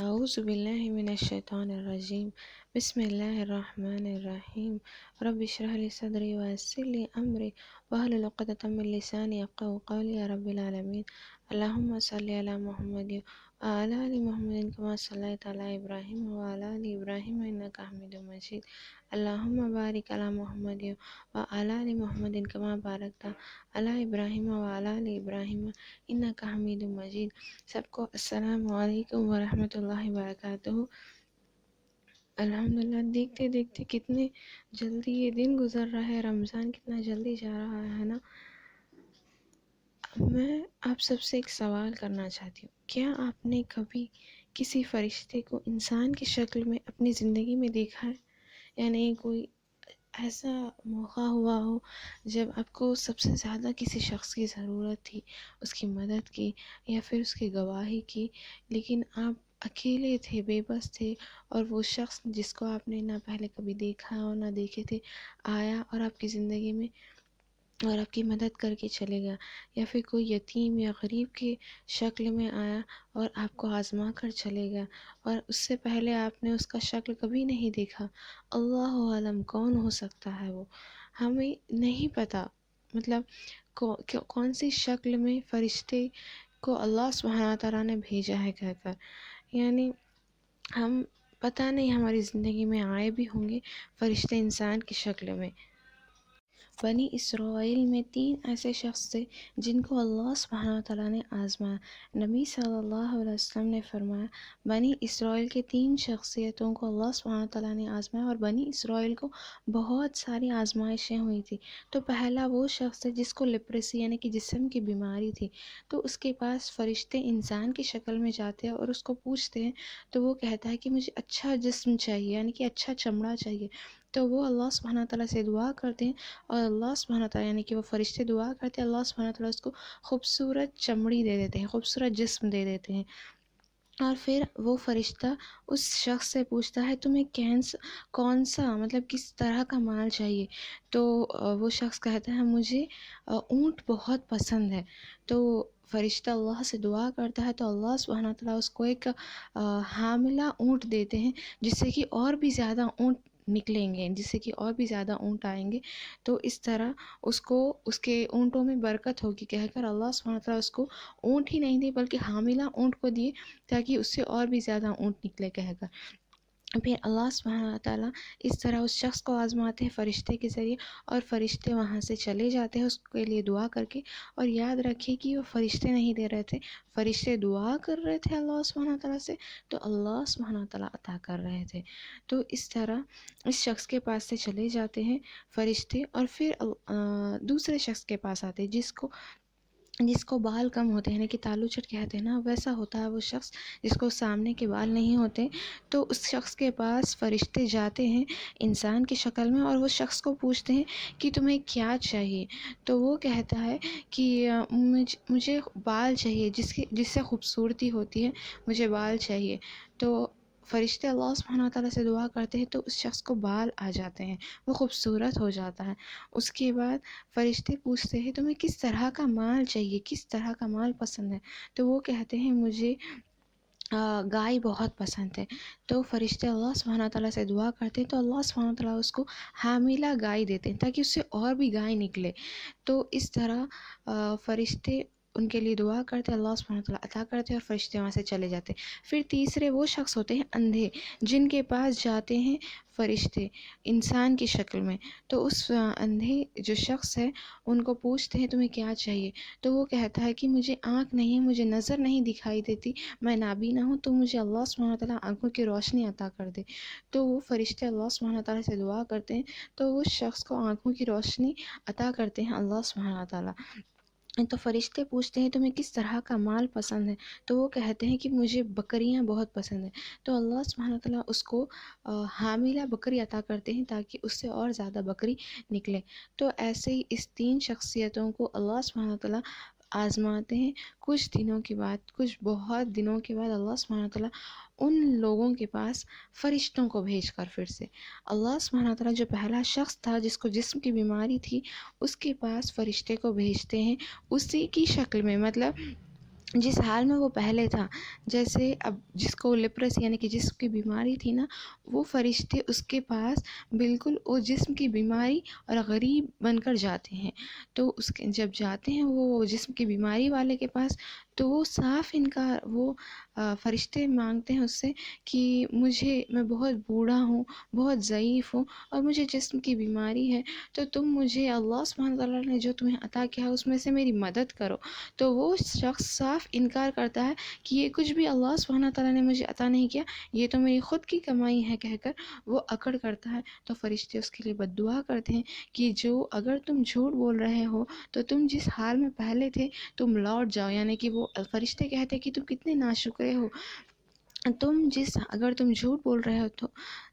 اعوذ باللہ من الشیطان الرجیم بسم اللہ الرحمن الرحیم رب اشرح لی صدری ویسر لی امری واحلل عقدۃ من لسانی یفقہوا قولی یا رب العالمین اللہم صلی علی محمد وعلی آل محمد کما صلیت علی ابراہیم وعلی آل ابراہیم انک حمید مجید اللہم بارک علی محمد وعلی آل محمد کما بارکت علی ابراہیم وعلی آل ابراہیم انک حمید مجید۔ سب کو السلام علیکم ورحمۃ اللہ وبرکاتہ۔ الحمدللہ دیکھتے دیکھتے کتنے جلدی یہ دن گزر رہا ہے، رمضان کتنا جلدی جا رہا ہے نا۔ میں آپ سب سے ایک سوال کرنا چاہتی ہوں، کیا آپ نے کبھی کسی فرشتے کو انسان کی شکل میں اپنی زندگی میں دیکھا ہے؟ یعنی کوئی ایسا موقع ہوا ہو جب آپ کو سب سے زیادہ کسی شخص کی ضرورت تھی، اس کی مدد کی یا پھر اس کی گواہی کی، لیکن آپ اکیلے تھے، بے بس تھے، اور وہ شخص جس کو آپ نے نہ پہلے کبھی دیکھا اور نہ دیکھے تھے آیا اور آپ کی زندگی میں اور آپ کی مدد کر کے چلے گیا، یا پھر کوئی یتیم یا غریب کی شکل میں آیا اور آپ کو آزما کر چلے گیا، اور اس سے پہلے آپ نے اس کا شکل کبھی نہیں دیکھا۔ اللہ عالم کون ہو سکتا ہے وہ، ہمیں نہیں پتہ، مطلب کون سی شکل میں فرشتے کو اللہ سبحانہ تعالیٰ نے بھیجا ہے کہہ کر، یعنی ہم پتہ نہیں ہماری زندگی میں آئے بھی ہوں گے فرشتے انسان کی شکل میں۔ بنی اسرائیل میں 3 ایسے شخص تھے جن کو اللہ سبحانہ تعالیٰ نے آزمایا۔ نبی صلی اللہ علیہ وسلم نے فرمایا، بنی اسرائیل کے 3 شخصیتوں کو اللہ سبحانہ تعالیٰ نے آزمایا، اور بنی اسرائیل کو بہت ساری آزمائشیں ہوئی تھی۔ تو پہلا وہ شخص ہے جس کو لیپریسی یعنی کہ جسم کی بیماری تھی، تو اس کے پاس فرشتے انسان کی شکل میں جاتے ہیں اور اس کو پوچھتے ہیں، تو وہ کہتا ہے کہ مجھے اچھا جسم چاہیے، یعنی کہ اچھا چمڑا چاہیے۔ تو وہ اللہ سبحانہ تعالیٰ سے دعا کرتے ہیں، اور اللہ سبحانہ تعالیٰ یعنی کہ وہ فرشتے دعا کرتے ہیں، اللہ سبحانہ تعالیٰ اس کو خوبصورت چمڑی دے دیتے ہیں، خوبصورت جسم دے دیتے ہیں۔ اور پھر وہ فرشتہ اس شخص سے پوچھتا ہے تمہیں کون سا مطلب کس طرح کا مال چاہیے؟ تو وہ شخص کہتا ہے مجھے اونٹ بہت پسند ہے۔ تو فرشتہ اللہ سے دعا کرتا ہے، تو اللہ سبحانہ تعالیٰ اس کو ایک حاملہ اونٹ دیتے ہیں، جس سے کہ اور بھی زیادہ اونٹ نکلیں گے، جس سے کہ اور بھی زیادہ اونٹ آئیں گے۔ تو اس طرح اس کو اس کے اونٹوں میں برکت ہوگی کہہ کر اللہ سبحانہ تعالیٰ اس کو اونٹ ہی نہیں دی بلکہ حاملہ اونٹ کو دیے، تاکہ اس سے اور بھی زیادہ اونٹ نکلے کہہ کر۔ پھر اللہ سبحانہ تعالیٰ اس طرح اس شخص کو آزماتے ہیں فرشتے کے ذریعے، اور فرشتے وہاں سے چلے جاتے ہیں اس کے لیے دعا کر کے۔ اور یاد رکھے کہ وہ فرشتے نہیں دے رہے تھے، فرشتے دعا کر رہے تھے اللہ سبحانہ تعالیٰ سے، تو اللہ سبحانہ تعالیٰ عطا کر رہے تھے۔ تو اس طرح اس شخص کے پاس سے چلے جاتے ہیں فرشتے، اور پھر دوسرے شخص کے پاس آتے ہیں جس کو بال کم ہوتے ہیں، یعنی کہ تالو چٹ کہتے ہیں نا، ویسا ہوتا ہے وہ شخص جس کو سامنے کے بال نہیں ہوتے۔ تو اس شخص کے پاس فرشتے جاتے ہیں انسان کی شکل میں، اور وہ شخص کو پوچھتے ہیں کہ تمہیں کیا چاہیے؟ تو وہ کہتا ہے کہ مجھے بال چاہیے، جس سے خوبصورتی ہوتی ہے، مجھے بال چاہیے۔ تو فرشتے اللہ سبحانہ تعالیٰ سے دعا کرتے ہیں، تو اس شخص کو بال آ جاتے ہیں، وہ خوبصورت ہو جاتا ہے۔ اس کے بعد فرشتے پوچھتے ہیں تمہیں کس طرح کا مال چاہیے، کس طرح کا مال پسند ہے؟ تو وہ کہتے ہیں مجھے گائے بہت پسند ہے۔ تو فرشتے اللہ سبحانہ تعالیٰ سے دعا کرتے ہیں، تو اللہ سبحانہ تعالیٰ اس کو حاملہ گائے دیتے ہیں تاکہ اس سے اور بھی گائے نکلے۔ تو اس طرح فرشتے ان کے لیے دعا کرتے، اللہ سبحانہ تعالیٰ عطا کرتے، اور فرشتے وہاں سے چلے جاتے۔ پھر تیسرے وہ شخص ہوتے ہیں اندھے، جن کے پاس جاتے ہیں فرشتے انسان کی شکل میں۔ تو اس اندھے جو شخص ہے ان کو پوچھتے ہیں تمہیں کیا چاہیے؟ تو وہ کہتا ہے کہ مجھے آنکھ نہیں، مجھے نظر نہیں دکھائی دیتی، میں نابینا ہوں، تو مجھے اللہ سبحانہ تعالیٰ آنکھوں کی روشنی عطا کر دے۔ تو وہ فرشتے اللہ سبحانہ تعالیٰ سے دعا کرتے ہیں، تو اس شخص کو آنکھوں کی روشنی عطا کرتے ہیں اللہ سبحانہ تعالیٰ۔ تو فرشتے پوچھتے ہیں تمہیں کس طرح کا مال پسند ہے؟ تو وہ کہتے ہیں کہ مجھے بکریاں بہت پسند ہیں۔ تو اللہ سبحانہ تعالیٰ اس کو حاملہ بکری عطا کرتے ہیں تاکہ اس سے اور زیادہ بکری نکلے۔ تو ایسے ہی اس 3 شخصیتوں کو اللہ سبحانہ تعالیٰ آزماتے ہیں۔ کچھ بہت دنوں کے بعد اللہ سبحانہ تعالیٰ ان لوگوں کے پاس فرشتوں کو بھیج کر پھر سے اللہ سبحانہ تعالیٰ جو پہلا شخص تھا جس کو جسم کی بیماری تھی، اس کے پاس فرشتے کو بھیجتے ہیں اسی کی شکل میں، مطلب جس حال میں وہ پہلے تھا، جیسے اب جس کو لیپرس یعنی کہ جسم کی بیماری تھی نا، وہ فرشتے اس کے پاس بالکل وہ جسم کی بیماری اور غریب بن کر جاتے ہیں. تو اس کے جب جاتے ہیں وہ جسم کی بیماری والے کے پاس، تو وہ صاف انکار، وہ فرشتے مانگتے ہیں اس سے کہ میں بہت بوڑھا ہوں، بہت ضعیف ہوں، اور مجھے جسم کی بیماری ہے، تو تم مجھے اللہ سبحانہ تعالیٰ نے جو تمہیں عطا کیا ہے اس میں سے میری مدد کرو. تو وہ شخص صاف انکار کرتا ہے کہ یہ کچھ بھی اللہ سبحانہ تعالیٰ نے مجھے عطا نہیں کیا، یہ تو میری خود کی کمائی ہے کہہ کر وہ اکڑ کرتا ہے. تو فرشتے اس کے لیے بد دعا کرتے ہیں کہ اگر تم جھوٹ بول رہے ہو تو تم جس حال میں پہلے تھے تم لوٹ جاؤ. یعنی کہ وہ فرشتے کہتے ہیں کہ تم کتنے ناشکرے ہو، اگر تم جھوٹ بول رہے ہو تو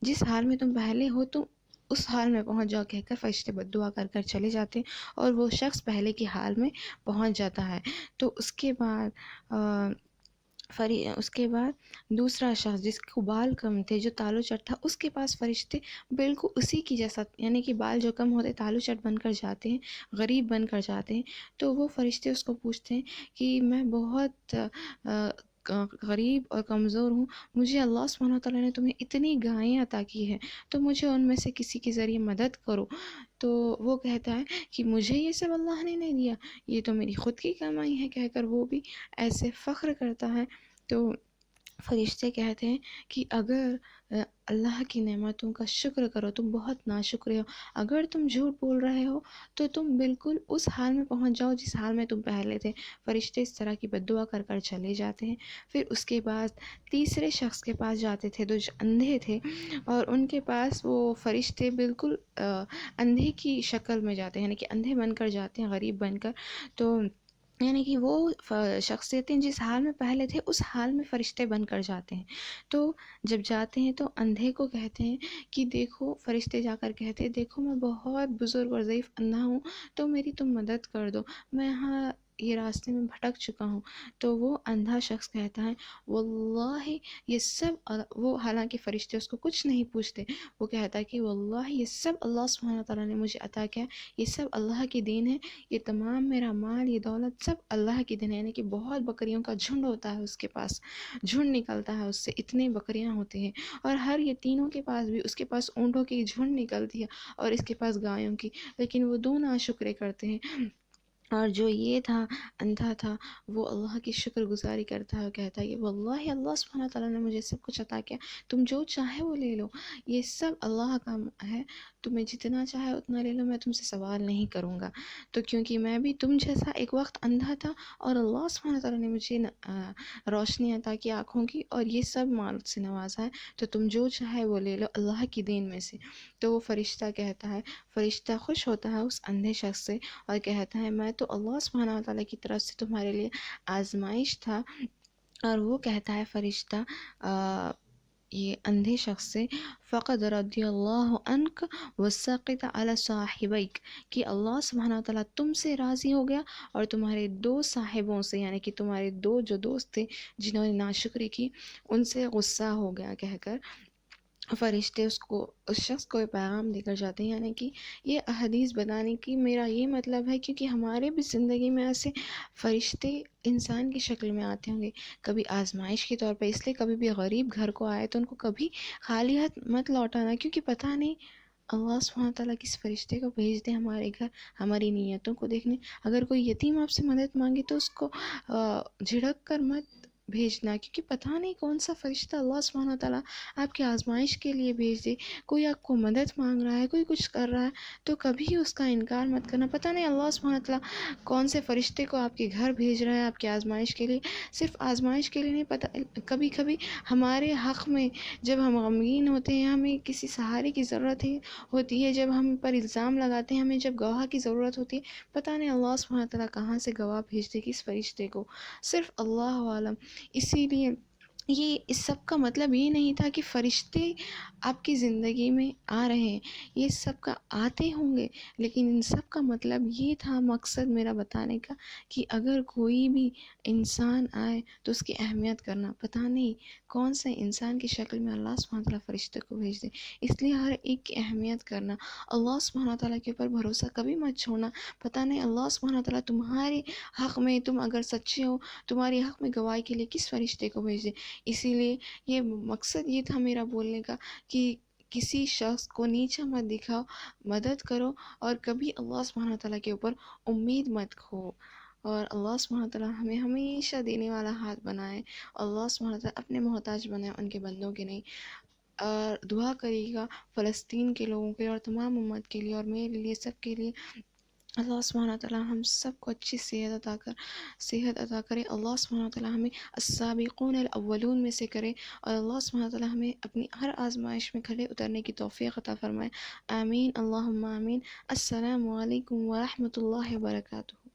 جس حال میں تم پہلے ہو تم اس حال میں پہنچ جاؤ کہہ کر فرشتے بد دعا کر کر چلے جاتے ہیں، اور وہ شخص پہلے کے حال میں پہنچ جاتا ہے. تو اس کے بعد دوسرا شخص جس کو بال کم تھے، جو تالو چٹ تھا، اس کے پاس فرشتے بالکل اسی کی جیسا، یعنی کہ بال جو کم ہوتے تالو چٹ بن کر جاتے ہیں، غریب بن کر جاتے ہیں. تو وہ فرشتے اس کو پوچھتے ہیں کہ میں بہت غریب اور کمزور ہوں، مجھے اللہ سبحانہ تعالیٰ نے تمہیں اتنی گائیں عطا کی ہے، تو مجھے ان میں سے کسی کے ذریعے مدد کرو. تو وہ کہتا ہے کہ مجھے یہ سب اللہ نے نہیں دیا، یہ تو میری خود کی کمائی ہے کہہ کر وہ بھی ایسے فخر کرتا ہے. تو فرشتے کہتے ہیں کہ اگر اللہ کی نعمتوں کا شکر کرو، تم بہت ناشکرے ہو. اگر تم جھوٹ بول رہے ہو تو تم بالکل اس حال میں پہنچ جاؤ جس حال میں تم پہلے تھے. فرشتے اس طرح کی بد دعا کر کر چلے جاتے ہیں. پھر اس کے بعد تیسرے شخص کے پاس جاتے تھے جو اندھے تھے، اور ان کے پاس وہ فرشتے بالکل اندھے کی شکل میں جاتے ہیں، یعنی کہ اندھے بن کر جاتے ہیں، غریب بن کر. تو یعنی کہ وہ شخصیتیں جس حال میں پہلے تھے اس حال میں فرشتے بن کر جاتے ہیں. تو جب جاتے ہیں تو اندھے کو کہتے ہیں کہ دیکھو، فرشتے جا کر کہتے ہیں دیکھو میں بہت بزرگ اور ضعیف اندھا ہوں، تو میری تم مدد کر دو، میں یہاں یہ راستے میں بھٹک چکا ہوں. تو وہ اندھا شخص کہتا ہے واللہ یہ سب، وہ حالانکہ فرشتے اس کو کچھ نہیں پوچھتے، وہ کہتا ہے کہ واللہ یہ سب اللہ سبحانہ تعالیٰ نے مجھے عطا کیا، یہ سب اللہ کی دین ہے، یہ تمام میرا مال، یہ دولت سب اللہ کی دین ہے. یعنی کہ بہت بکریوں کا جھنڈ ہوتا ہے اس کے پاس، جھنڈ نکلتا ہے اس سے، اتنے بکریاں ہوتی ہیں. اور ہر یہ تینوں کے پاس بھی، اس کے پاس اونٹوں کی جھنڈ نکلتی ہے اور اس کے پاس گایوں کی، لیکن وہ دو ناشکرے کرتے ہیں. اور جو یہ تھا، اندھا تھا، وہ اللہ کی شکر گزاری کرتا ہے اور کہتا ہے کہ واللہ اللہ سبحانہ تعالیٰ نے مجھے سب کچھ عطا کیا، تم جو چاہے وہ لے لو، یہ سب اللہ کا ہے، تمہیں جتنا چاہے اتنا لے لو، میں تم سے سوال نہیں کروں گا. تو کیونکہ میں بھی تم جیسا ایک وقت اندھا تھا، اور اللہ سبحانہ تعالیٰ نے مجھے روشنی عطا کی آنکھوں کی، اور یہ سب مال سے نوازا ہے، تو تم جو چاہے وہ لے لو اللہ کی دین میں سے. تو وہ فرشتہ کہتا ہے، فرشتہ خوش ہوتا ہے اس اندھے شخص سے اور کہتا ہے میں تو اللہ سبحانہ تعالیٰ کی طرف سے تمہارے لیے آزمائش تھا. اور وہ کہتا ہے فرشتہ یہ اندھے شخص سے فقد رضی اللہ عنک وسقط علی صاحبیک، کہ اللہ سبحانہ تعالیٰ تم سے راضی ہو گیا اور تمہارے دو صاحبوں سے، یعنی کہ تمہارے دو جو دوست تھے جنہوں نے ناشکری کی، ان سے غصہ ہو گیا کہہ کر فرشتے اس شخص کو پیغام دے کر جاتے ہیں. یعنی کہ یہ احادیث بتانے کی میرا یہ مطلب ہے، کیونکہ ہمارے بھی زندگی میں ایسے فرشتے انسان کی شکل میں آتے ہوں گے، کبھی آزمائش کے طور پہ. اس لیے کبھی بھی غریب گھر کو آئے تو ان کو کبھی خالی ہاتھ مت لوٹانا، کیونکہ پتہ نہیں اللہ سبحانہ تعالیٰ کس فرشتے کو بھیج دیں ہمارے گھر ہماری نیتوں کو دیکھنے. اگر کوئی یتیم آپ سے مدد مانگے تو اس کو جھڑک کر مت بھیجنا، کیونکہ پتہ نہیں کون سا فرشتہ اللہ سبحانہ تعالیٰ آپ کی آزمائش کے لیے بھیج دے. کوئی آپ کو مدد مانگ رہا ہے، کوئی کچھ کر رہا ہے، تو کبھی اس کا انکار مت کرنا. پتہ نہیں اللہ سبحانہ تعالیٰ کون سے فرشتے کو آپ کے گھر بھیج رہا ہے آپ کی آزمائش کے لیے. صرف آزمائش کے لیے نہیں، پتہ کبھی کبھی ہمارے حق میں جب ہم غمگین ہوتے ہیں، ہمیں کسی سہارے کی ضرورت ہوتی ہے، جب ہم پر الزام لگاتے ہیں، ہمیں جب گواہ کی ضرورت ہوتی ہے، پتہ نہیں اللہ سبحانہ تعالیٰ کہاں سے گواہ بھیج دے کس فرشتے کو، صرف اللہ عالم. اسی لیے یہ اس سب کا مطلب یہ نہیں تھا کہ فرشتے آپ کی زندگی میں آ رہے ہیں، یہ سب کا آتے ہوں گے، لیکن ان سب کا مطلب یہ تھا، مقصد میرا بتانے کا، کہ اگر کوئی بھی انسان آئے تو اس کی اہمیت کرنا. پتہ نہیں کون سے انسان کی شکل میں اللہ سبحانہ تعالیٰ فرشتے کو بھیج دے، اس لیے ہر ایک کی اہمیت کرنا. اللہ سبحانہ تعالیٰ کے اوپر بھروسہ کبھی مت چھوڑنا. پتہ نہیں اللہ سبحانہ تعالیٰ تمہارے حق میں، تم اگر سچے ہو، تمہارے حق میں گواہی کے لیے کس فرشتے کو بھیج دے. اسی لیے یہ مقصد یہ تھا میرا بولنے کا، کہ کسی شخص کو نیچا مت دکھاؤ، مدد کرو، اور کبھی اللہ سبحانہ تعالیٰ کے اوپر امید مت کھو. اور اللہ سبحانہ تعالیٰ ہمیں ہمیشہ دینے والا ہاتھ بنائے، اللہ سبحانہ تعالیٰ اپنے محتاج بنائے، ان کے بندوں کے نہیں. اور دعا کریے گا فلسطین کے لوگوں کے اور تمام امت کے لیے اور میرے لیے، سب کے لیے. اللہ سبحانہ تعالیٰ ہم سب کو اچھی صحت عطا کرے. اللہ سبحانہ تعالیٰ ہمیں السابقون الاولون میں سے کرے، اور اللہ سبحانہ تعالیٰ ہمیں اپنی ہر آزمائش میں کھڑے اترنے کی توفیق عطا فرمائے. آمین اللہم آمین. السلام علیکم ورحمۃ اللہ وبرکاتہ.